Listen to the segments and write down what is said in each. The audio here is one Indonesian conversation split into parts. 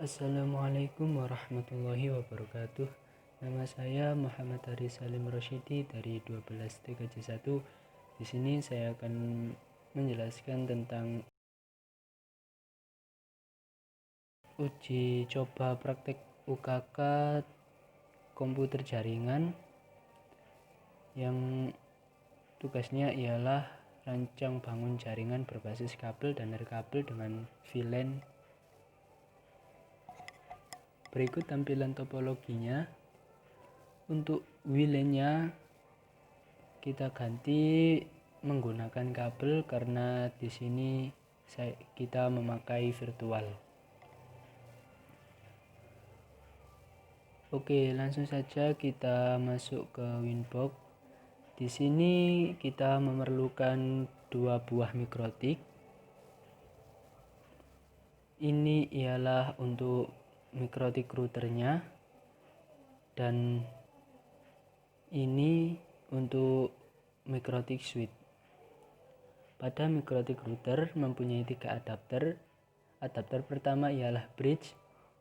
Assalamualaikum warahmatullahi wabarakatuh. Nama saya Muhammad Haris Salim Rosyidi dari 12 TKJ1. Di sini saya akan menjelaskan tentang uji coba praktek UKK komputer jaringan yang tugasnya ialah rancang bangun jaringan berbasis kabel dan nirkabel dengan VLAN. Berikut tampilan topologinya. Untuk WLAN-nya kita ganti menggunakan kabel karena di sini kita memakai virtual. Oke, langsung saja kita masuk ke Winbox. Di sini kita memerlukan 2 buah mikrotik. Ini ialah untuk mikrotik routernya dan ini untuk mikrotik switch. Pada mikrotik router mempunyai 3 adapter. Adapter pertama ialah bridge,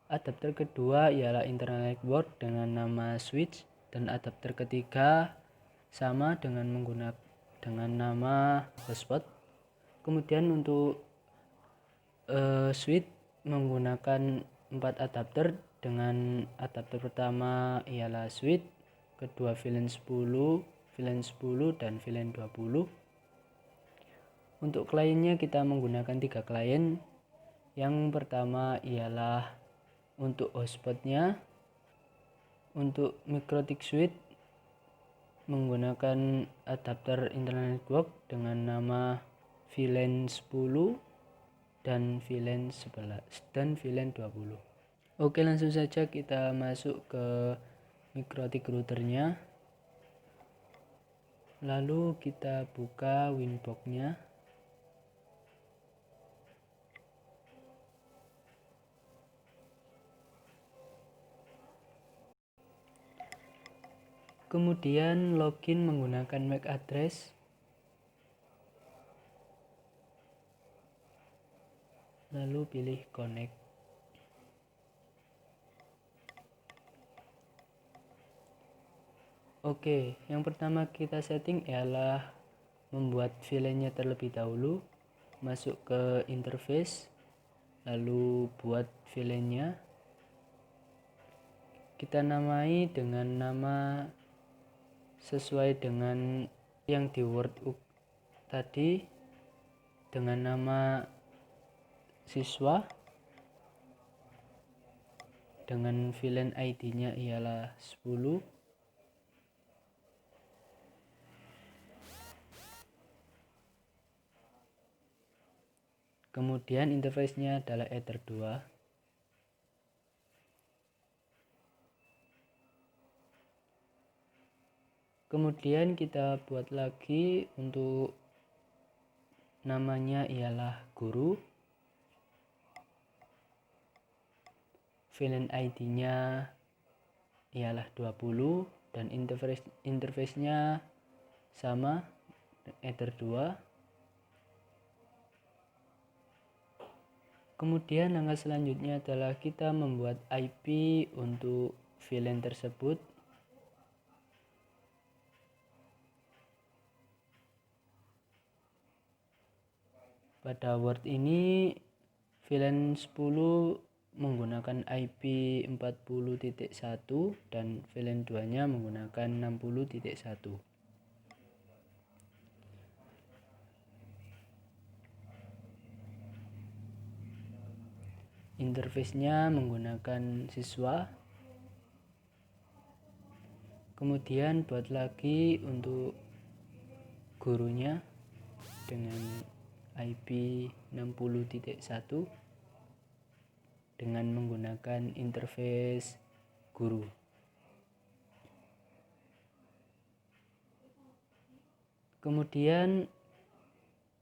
adapter kedua ialah internal network dengan nama switch, dan adapter ketiga sama dengan nama hotspot. Kemudian untuk switch menggunakan 4 adapter dengan adapter pertama ialah switch, kedua VLAN 10, VLAN 10 dan VLAN 20. Untuk kliennya kita menggunakan 3 klien. Yang pertama ialah untuk hotspotnya. Untuk mikrotik switch menggunakan adapter internal network dengan nama VLAN 10 dan VLAN 11 dan VLAN 20. Oke, langsung saja kita masuk ke mikrotik routernya. Lalu kita buka Winbox-nya. Kemudian login menggunakan MAC address. Lalu pilih connect. Oke, yang pertama kita setting ialah membuat VLAN-nya terlebih dahulu. Masuk ke interface, lalu buat VLAN-nya. Kita namai dengan nama sesuai dengan yang di Word tadi, dengan nama siswa, dengan VLAN ID-nya ialah 10. Kemudian interface-nya adalah Ether 2. Kemudian kita buat lagi untuk namanya ialah guru. VLAN ID-nya ialah 20 dan interface-nya sama, Ether 2. Kemudian langkah selanjutnya adalah kita membuat IP untuk VLAN tersebut. Pada Word ini VLAN 10 menggunakan IP 40.1 dan VLAN 2-nya menggunakan 60.1. Interface-nya menggunakan siswa. Kemudian buat lagi untuk gurunya dengan IP 60.1 dengan menggunakan interface guru. Kemudian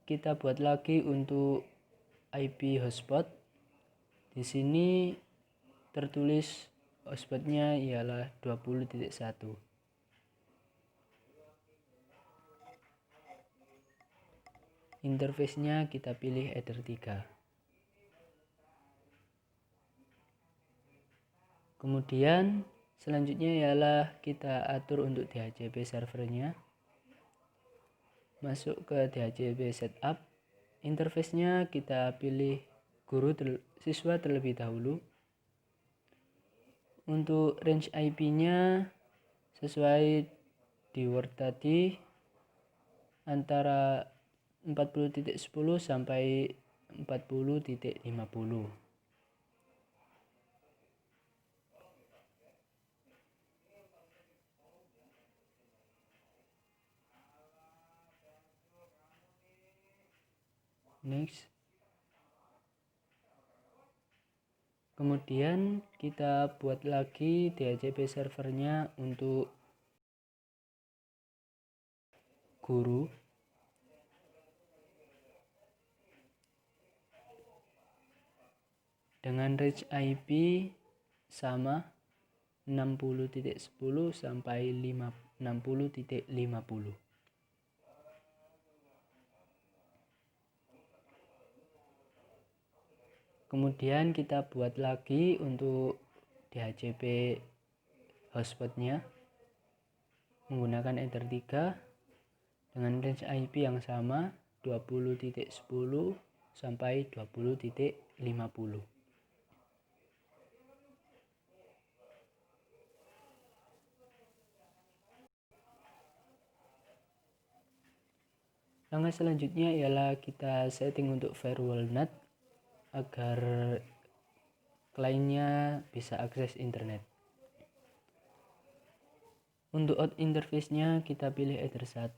kita buat lagi untuk IP hotspot. Di sini tertulis hotspotnya ialah 20.1. Interface-nya kita pilih Ether 3. Kemudian selanjutnya ialah kita atur untuk DHCP servernya. Masuk ke DHCP setup. Interface-nya kita pilih siswa terlebih dahulu. Untuk range IP-nya sesuai di Word tadi antara 40.10 sampai 40.50. Next. Kemudian kita buat lagi DHCP servernya untuk guru. Dengan range IP sama 60.10 sampai 60.50. Kemudian kita buat lagi untuk DHCP hotspotnya menggunakan Ether 3 dengan range IP yang sama 20.10 sampai 20.50. Langkah selanjutnya ialah kita setting untuk firewall NAT agar kliennya bisa akses internet. Untuk out interface-nya kita pilih Ether 1.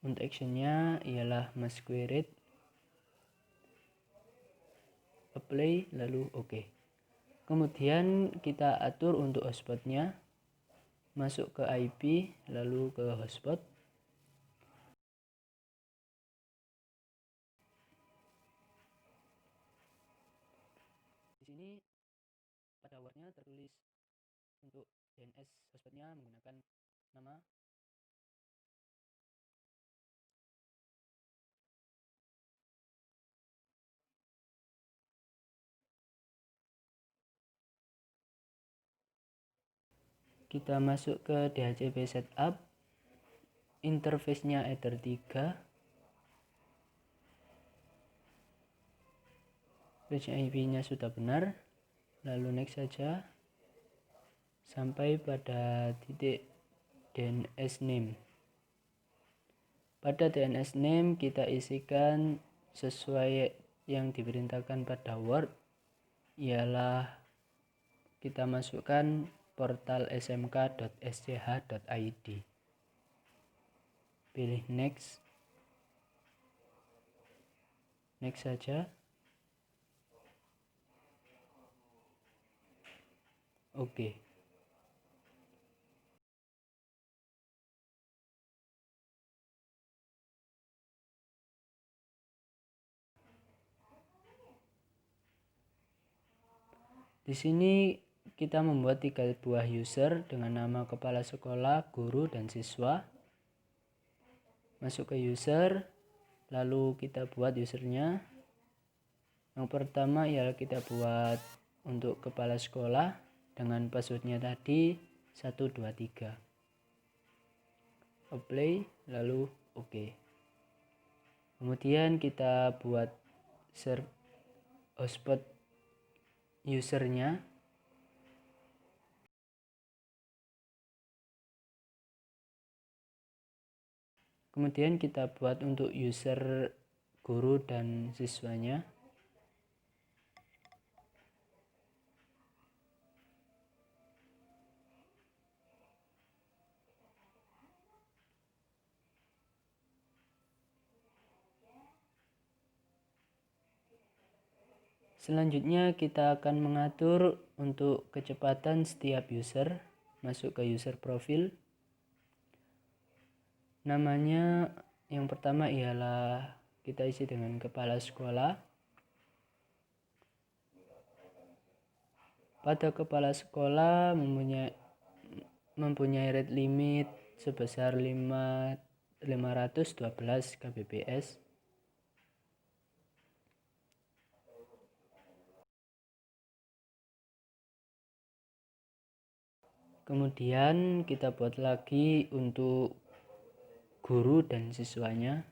Untuk action-nya ialah masquerade, apply, lalu OK. Kemudian kita atur untuk hotspotnya, masuk ke IP, lalu ke hotspot. Di sini pada wordnya tertulis untuk DNS hotspotnya menggunakan nama kita masuk ke DHCP setup, interface-nya Ether 3, range IP-nya sudah benar, lalu next saja sampai pada titik DNS name. Pada DNS name kita isikan sesuai yang diperintahkan pada Word, ialah kita masukkan portal smk.sch.id. Pilih next saja, oke. Di sini kita membuat 3 buah user dengan nama kepala sekolah, guru, dan siswa. Masuk ke user, lalu kita buat usernya. Yang pertama ialah kita buat untuk kepala sekolah dengan passwordnya tadi 123. Apply, lalu OK. Kemudian kita buat hotspot usernya. Kemudian kita buat untuk user guru dan siswanya. Selanjutnya kita akan mengatur untuk kecepatan setiap user. Masuk ke user profil. Namanya yang pertama ialah kita isi dengan kepala sekolah. Pada kepala sekolah mempunyai rate limit sebesar 512 kbps. Kemudian kita buat lagi untuk guru dan siswanya.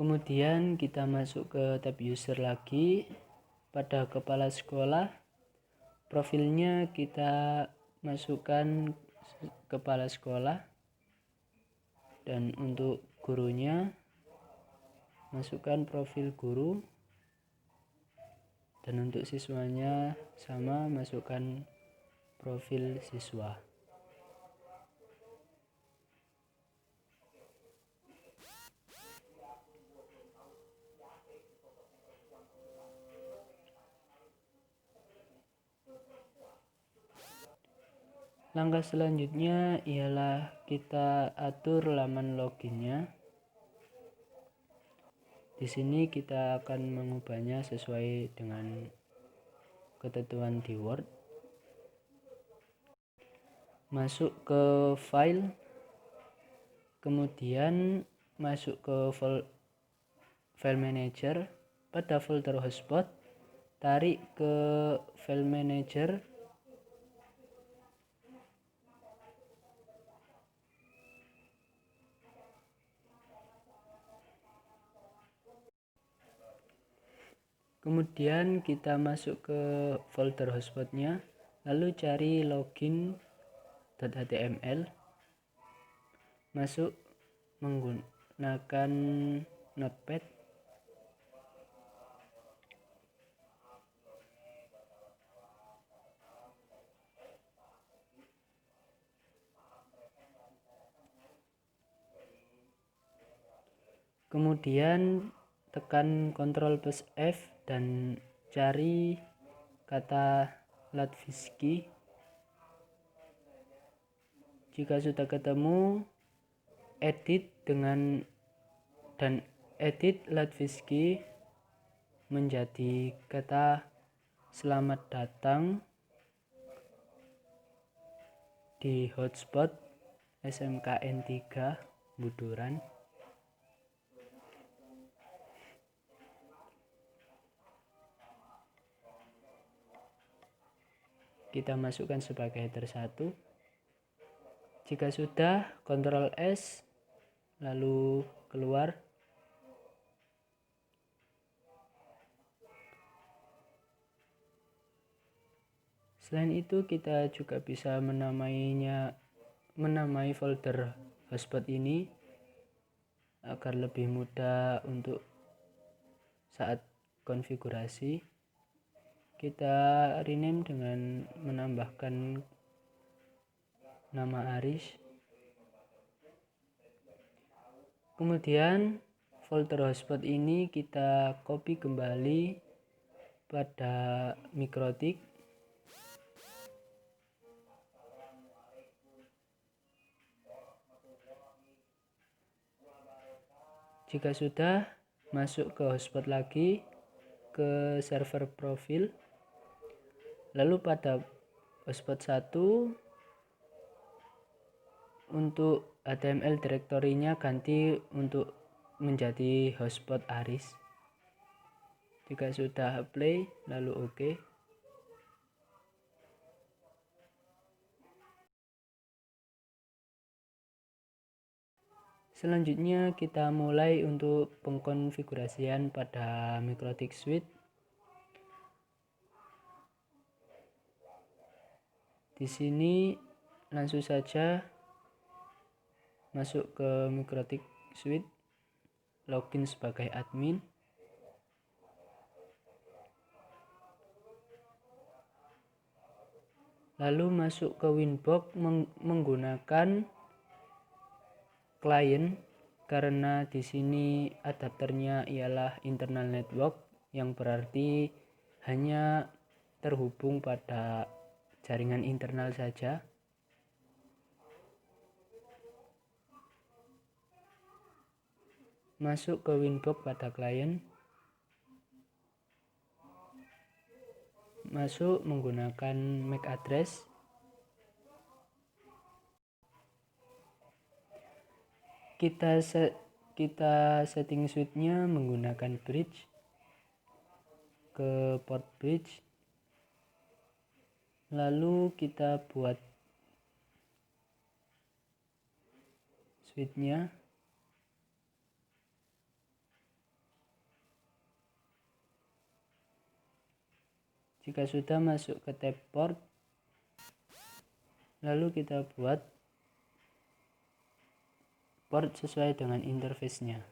Kemudian kita masuk ke tab user lagi. Pada kepala sekolah, profilnya kita masukkan kepala sekolah, dan untuk gurunya masukkan profil guru, dan untuk siswanya sama, masukkan profil siswa. Langkah selanjutnya ialah kita atur laman loginnya. Di sini kita akan mengubahnya sesuai dengan ketentuan di Word. Masuk ke file, kemudian masuk ke file manager. Pada folder hotspot, tarik ke file manager. Kemudian kita masuk ke folder hotspotnya, lalu cari login.html, masuk menggunakan notepad. Kemudian tekan Ctrl+F dan cari kata Latviski. Jika sudah ketemu, edit Latviski menjadi kata selamat datang di hotspot SMKN 3 Buduran. Kita masukkan sebagai header 1. Jika sudah, Ctrl S, lalu keluar. Selain itu, kita juga bisa menamai folder hotspot ini agar lebih mudah untuk saat konfigurasi. Kita rename dengan menambahkan nama Aris. Kemudian folder hotspot ini kita copy kembali pada Mikrotik. Jika sudah, masuk ke hotspot lagi, ke server profil, lalu pada hotspot 1 untuk HTML direktorinya ganti untuk menjadi hotspot Aris. Jika sudah apply, lalu OK. Selanjutnya kita mulai untuk pengkonfigurasian pada Mikrotik Suite. Di sini langsung saja masuk ke Mikrotik Suite, login sebagai admin. Lalu masuk ke Winbox menggunakan klien, karena di sini adapternya ialah internal network, yang berarti hanya terhubung pada jaringan internal saja. masuk ke Winbox pada klien, masuk menggunakan MAC address, kita setting switch-nya menggunakan bridge ke port bridge, lalu kita buat switch-nya. Jika sudah masuk ke tab port, lalu kita buat port sesuai dengan interface-nya.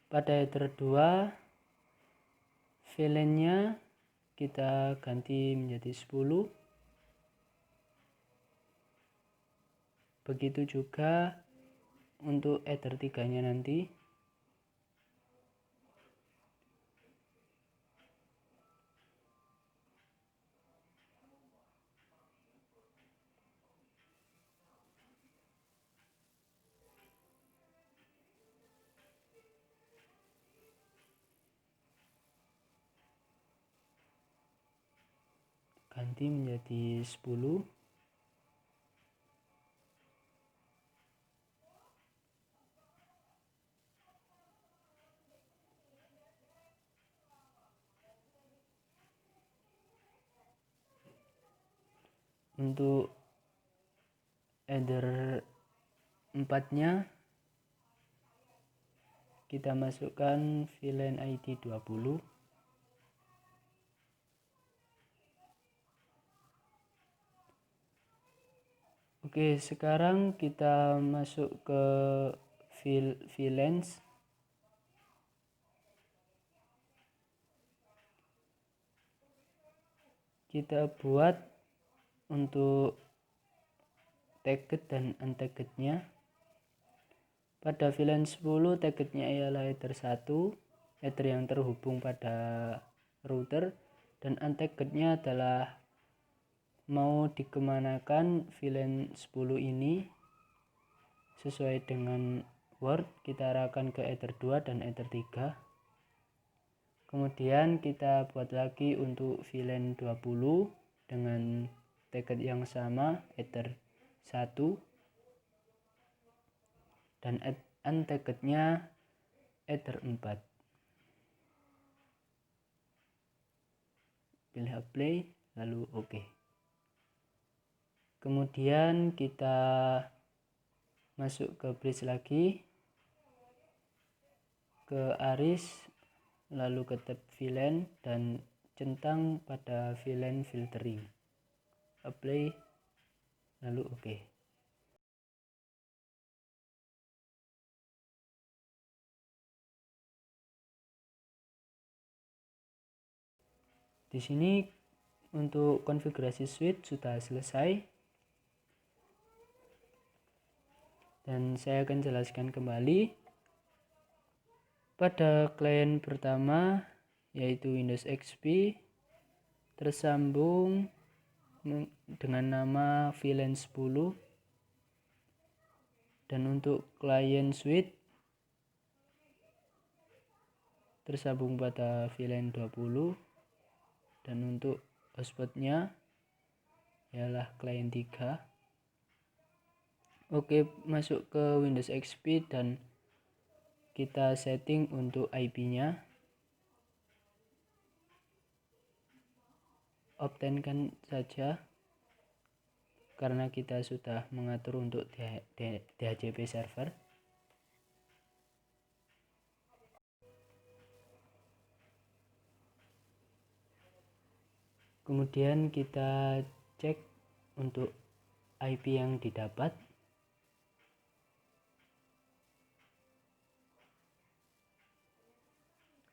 Pada header 2, VLAN-nya kita ganti menjadi 10. Begitu juga untuk header 3-nya nanti. Ganti menjadi 10. Untuk header 4-nya kita masukkan VLAN ID 20. Oke, sekarang kita masuk ke VLANs. Kita buat untuk tagged dan untagged-nya. Pada VLAN 10, tagged-nya ialah header 1, header yang terhubung pada router, dan untagged-nya adalah mau dikemanakan VLAN 10 ini sesuai dengan Word. Kita arahkan ke header 2 dan header 3. Kemudian kita buat lagi untuk VLAN 20 dengan tagged yang sama, header 1, dan untagged-nya header 4. Pilih apply, lalu OK. Kemudian kita masuk ke bridge lagi, ke ARIS, lalu ke tab VLAN dan centang pada VLAN filtering. Apply, lalu OK. Di sini untuk konfigurasi switch sudah selesai. Dan saya akan jelaskan kembali. Pada klien pertama yaitu Windows XP tersambung dengan nama VLAN 10, dan untuk klien switch tersambung pada VLAN 20, dan untuk hotspotnya ialah klien 3. Oke, masuk ke Windows XP dan kita setting untuk IP-nya. Obtenkan saja karena kita sudah mengatur untuk DHCP server. Kemudian kita cek untuk IP yang didapat.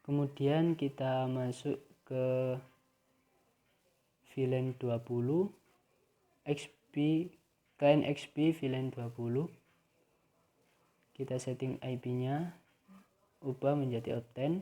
Kemudian kita masuk ke VLAN 20, client XP VLAN 20. Kita setting IP-nya, ubah menjadi out10.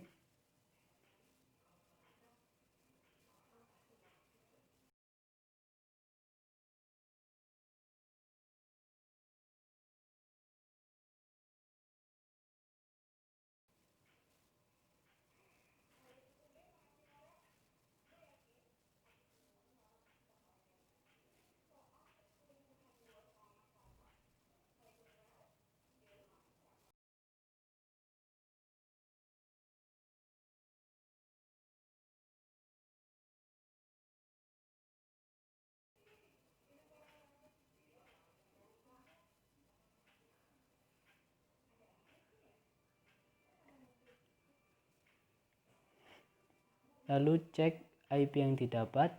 Lalu cek IP yang didapat.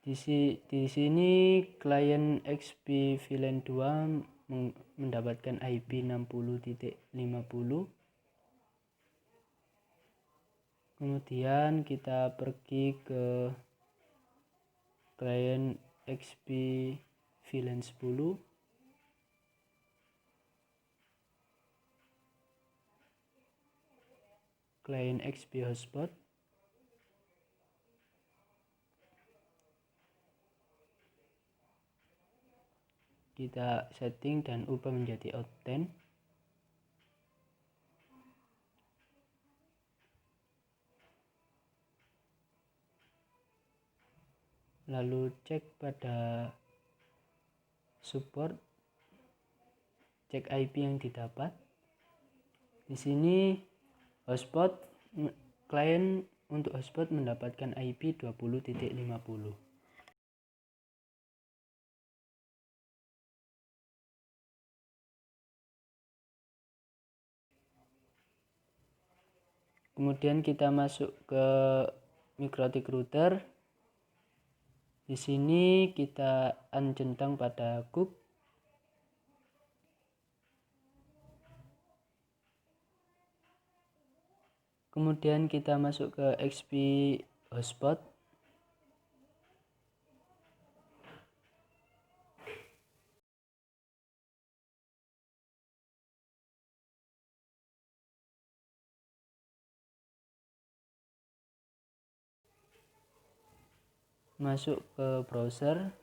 Di sini klien XP VLAN 2 mendapatkan IP 60.50. Kemudian kita pergi ke klien XP VLAN 10. Klien XP hotspot. Kita setting dan ubah menjadi out10. Lalu cek pada support, cek IP yang didapat. Di sini klien untuk hotspot mendapatkan IP 20.50. Kemudian kita masuk ke MikroTik router. Di sini kita uncentang pada COOP. Kemudian kita masuk ke XP hotspot. Masuk ke browser.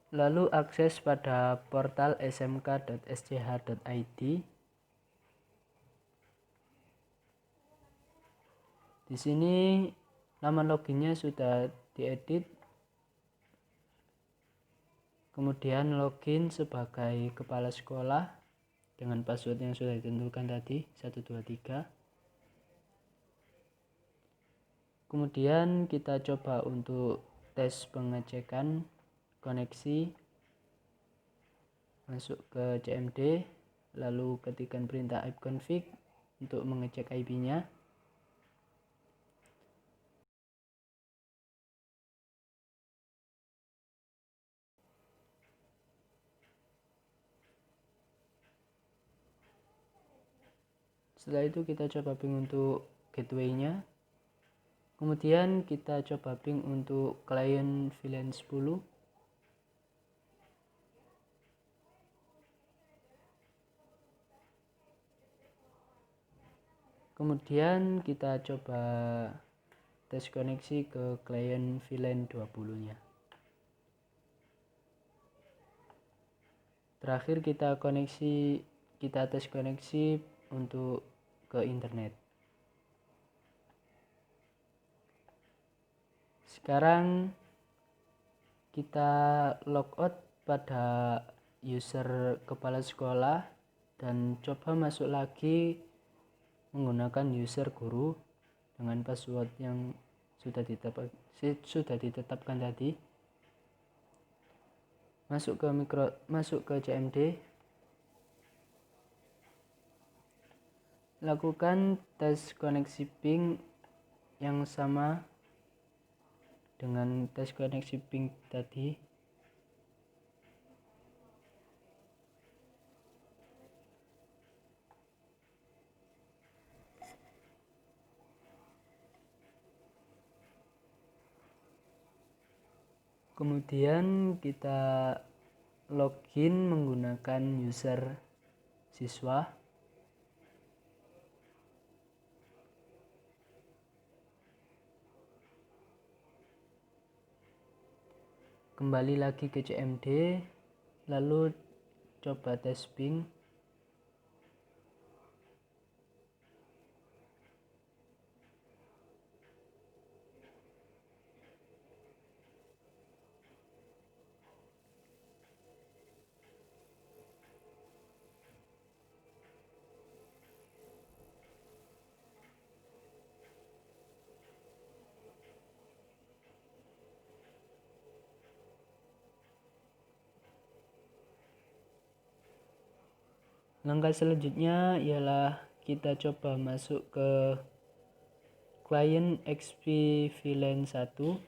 Lalu akses pada portal smk.sch.id. Di sini nama loginnya sudah diedit. Kemudian login sebagai kepala sekolah dengan password yang sudah ditentukan tadi, 123. Kemudian kita coba untuk tes pengecekan koneksi. Masuk ke cmd, lalu ketikkan perintah ipconfig untuk mengecek IP-nya. Setelah itu kita coba ping untuk gateway-nya. Kemudian kita coba ping untuk klien VLAN 10. Kemudian kita coba tes koneksi ke klien VLAN 20-nya. Terakhir kita tes koneksi untuk ke internet. Sekarang kita logout pada user kepala sekolah dan coba masuk lagi menggunakan user guru dengan password yang sudah ditetapkan tadi. Masuk ke cmd. Lakukan tes koneksi ping yang sama dengan tes koneksi ping tadi. Kemudian kita login menggunakan user siswa. Kembali lagi ke CMD, lalu coba tes Bing. Langkah selanjutnya ialah kita coba masuk ke klien XP VLAN 1.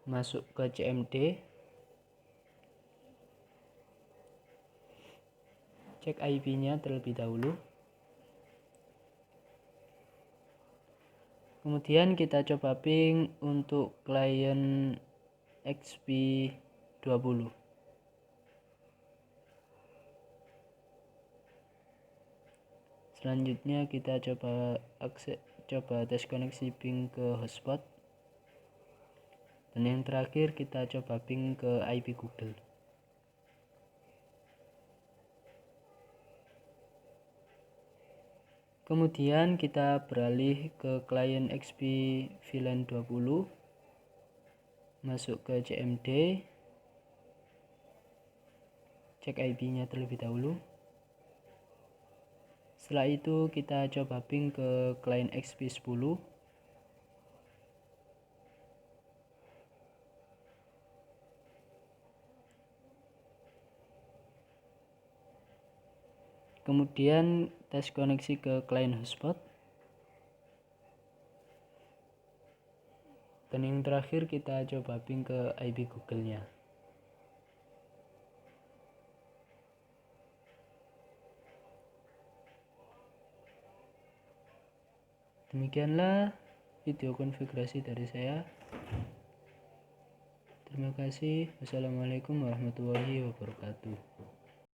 Masuk ke CMD, cek IP-nya terlebih dahulu. Kemudian kita coba ping untuk klien XP20. Selanjutnya kita coba tes koneksi ping ke hotspot. Dan yang terakhir kita coba ping ke IP Google. Kemudian kita beralih ke klien XP VLAN 20. Masuk ke CMD, cek IP-nya terlebih dahulu. Setelah itu kita coba ping ke klien XP10. Kemudian tes koneksi ke klien hotspot. Dan yang terakhir kita coba ping ke IP Google-nya. Demikianlah video konfigurasi dari saya. Terima kasih. Wassalamualaikum warahmatullahi wabarakatuh.